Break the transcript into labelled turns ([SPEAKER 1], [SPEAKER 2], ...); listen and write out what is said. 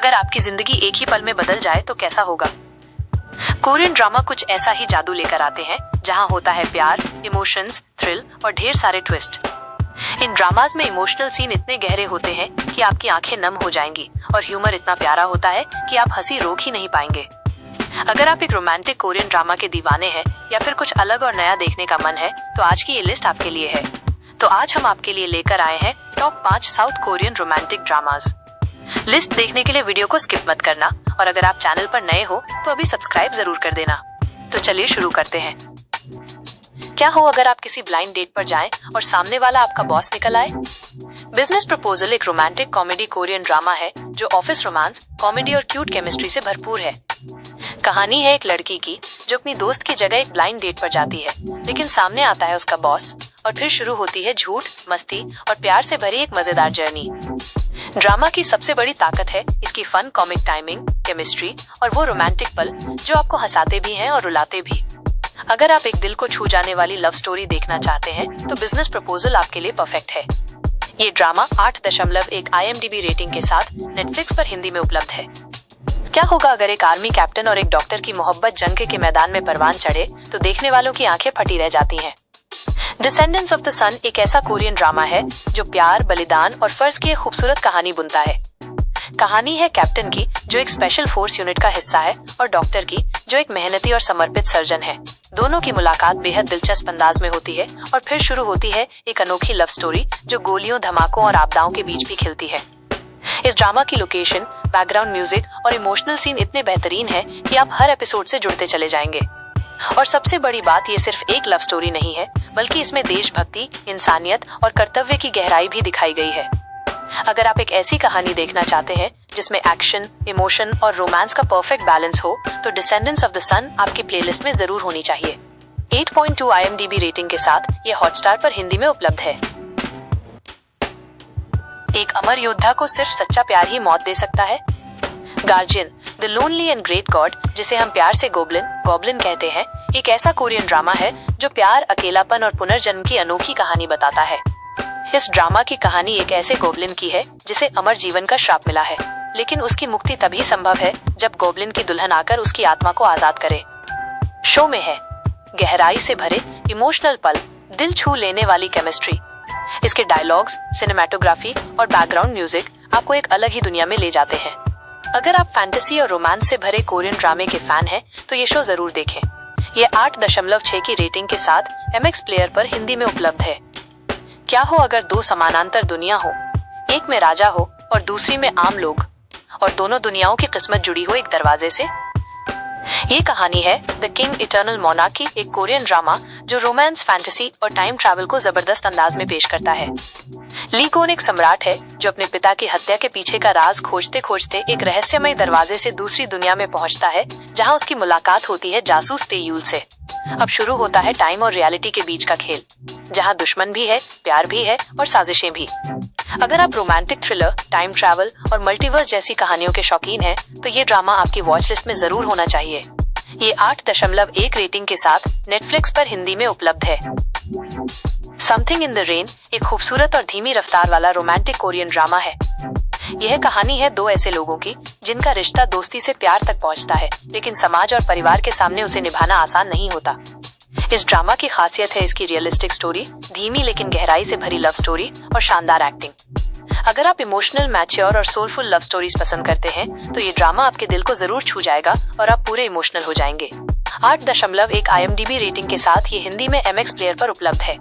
[SPEAKER 1] अगर आपकी जिंदगी एक ही पल में बदल जाए तो कैसा होगा। कोरियन ड्रामा कुछ ऐसा ही जादू लेकर आते हैं जहां होता है प्यार, इमोशंस, थ्रिल और ढेर सारे ट्विस्ट। इन ड्रामाज में इमोशनल सीन इतने गहरे होते हैं कि आपकी आंखें नम हो जाएंगी और ह्यूमर इतना प्यारा होता है कि आप हंसी रोक ही नहीं पाएंगे। अगर आप एक रोमांटिक कोरियन ड्रामा के दीवाने हैं या फिर कुछ अलग और नया देखने का मन है तो आज की ये लिस्ट आपके लिए है। तो आज हम आपके लिए लेकर आए हैं top 5 south Korean romantic dramas. List देखने के लिए वीडियो को स्किप मत करना और अगर आप चैनल पर नए हो तो अभी सब्सक्राइब जरूर कर देना। तो चलिए शुरू करते हैं। क्या हो अगर आप किसी ब्लाइंड डेट पर जाएं और सामने वाला आपका बॉस निकल आए। बिजनेस प्रपोजल एक रोमांटिक कॉमेडी कोरियन ड्रामा है जो ऑफिस रोमांस, कॉमेडी और क्यूट केमिस्ट्री से भरपूर है। कहानी है एक लड़की की जो अपनी दोस्त की जगह एक ब्लाइंड डेट पर जाती है, लेकिन सामने आता है उसका बॉस और फिर शुरू होती है झूठ, मस्ती और प्यार से भरी एक मजेदार जर्नी। ड्रामा की सबसे बड़ी ताकत है इसकी फन कॉमिक टाइमिंग, केमिस्ट्री और वो रोमांटिक पल जो आपको हंसाते भी हैं और रुलाते भी। अगर आप एक दिल को छू जाने वाली लव स्टोरी देखना चाहते हैं तो बिजनेस प्रपोजल आपके लिए परफेक्ट है। ये ड्रामा 8.1 IMDb रेटिंग के साथ नेटफ्लिक्स पर हिंदी में उपलब्ध है। क्या होगा अगर एक आर्मी कैप्टन और एक डॉक्टर की मोहब्बत जंग के मैदान में परवान चढ़े तो देखने वालों की आंखें फटी रह जाती हैं। डिसेंडेंट्स ऑफ द सन एक ऐसा कोरियन ड्रामा है जो प्यार, बलिदान और फर्ज की एक खूबसूरत कहानी बुनता है। कहानी है कैप्टन की जो एक स्पेशल फोर्स यूनिट का हिस्सा है और डॉक्टर की जो एक मेहनती और समर्पित सर्जन है। दोनों की मुलाकात बेहद दिलचस्प अंदाज में होती है और फिर शुरू होती है एक अनोखी लव स्टोरी जो गोलियों, धमाकों और आपदाओं के बीच भी खिलती है। इस ड्रामा की लोकेशन, बैकग्राउंड म्यूजिक और इमोशनल सीन इतने बेहतरीन है कि आप हर एपिसोड से जुड़ते चले जाएंगे। और सबसे बड़ी बात, ये सिर्फ एक लव स्टोरी नहीं है बल्कि इसमें देशभक्ति, इंसानियत और कर्तव्य की गहराई भी दिखाई गई है। अगर आप एक ऐसी कहानी देखना चाहते हैं जिसमें एक्शन, इमोशन और रोमांस का परफेक्ट बैलेंस हो तो डिसेंडेंट्स ऑफ द सन आपकी प्लेलिस्ट में जरूर होनी चाहिए। 8.2 IMDb रेटिंग के साथ ये हॉटस्टार पर हिंदी में उपलब्ध है। एक अमर योद्धा को सिर्फ सच्चा प्यार ही मौत दे सकता है। Guardian, the lonely and great God, जिसे हम प्यार से गॉब्लिन कहते हैं, एक ऐसा कोरियन ड्रामा है जो प्यार, अकेलापन और पुनर्जन्म की अनोखी कहानी बताता है। इस ड्रामा की कहानी एक ऐसे गॉब्लिन की है जिसे अमर जीवन का श्राप मिला है, लेकिन उसकी मुक्ति तभी संभव है जब गॉब्लिन की दुल्हन आकर उसकी आत्मा को आजाद करे। शो में है गहराई से भरे इमोशनल पल, दिल छू लेने वाली केमिस्ट्री। इसके डायलॉग्स, सिनेमैटोग्राफी और बैकग्राउंड म्यूजिक आपको एक अलग ही दुनिया में ले जाते हैं। अगर आप फैंटेसी और रोमांस से भरे कोरियन ड्रामे के फैन हैं तो ये शो जरूर देखें। ये 8.6 की रेटिंग के साथ MX प्लेयर पर हिंदी में उपलब्ध है। क्या हो अगर 2 समानांतर दुनिया हो, एक में राजा हो और दूसरी में आम लोग, और दोनों दुनियाओं की किस्मत जुड़ी हो एक दरवाजे से। ये कहानी है द किंग इटर्नल मोनार्की, एक कोरियन ड्रामा जो रोमांस, फैंटेसी और टाइम ट्रैवल को जबरदस्त अंदाज में पेश करता है। ली कोन एक सम्राट है जो अपने पिता की हत्या के पीछे का राज खोजते खोजते एक रहस्यमय दरवाजे से दूसरी दुनिया में पहुंचता है जहां उसकी मुलाकात होती है जासूस तेयूल से। अब शुरू होता है टाइम और रियलिटी के बीच का खेल, जहां दुश्मन भी है, प्यार भी है और साजिशें भी। अगर आप रोमांटिक थ्रिलर, टाइम ट्रैवल और मल्टीवर्स जैसी कहानियों के शौकीन हैं तो ये ड्रामा आपकी वॉच लिस्ट में जरूर होना चाहिए। ये 8.1 रेटिंग के साथ नेटफ्लिक्स पर हिंदी में उपलब्ध है। समथिंग इन द रेन एक खूबसूरत और धीमी रफ्तार वाला रोमांटिक कोरियन ड्रामा है। यह कहानी है 2 ऐसे लोगों की जिनका रिश्ता दोस्ती से प्यार तक पहुंचता है, लेकिन समाज और परिवार के सामने उसे निभाना आसान नहीं होता। इस ड्रामा की खासियत है इसकी रियलिस्टिक स्टोरी, धीमी लेकिन गहराई से भरी लव स्टोरी और शानदार एक्टिंग। अगर आप इमोशनल, मैच्योर और सोलफुल लव स्टोरीज पसंद करते हैं तो ये ड्रामा आपके दिल को जरूर छू जाएगा और आप पूरे इमोशनल हो जाएंगे। 8.1 IMDb रेटिंग के साथ ये हिंदी में MX प्लेयर पर उपलब्ध है।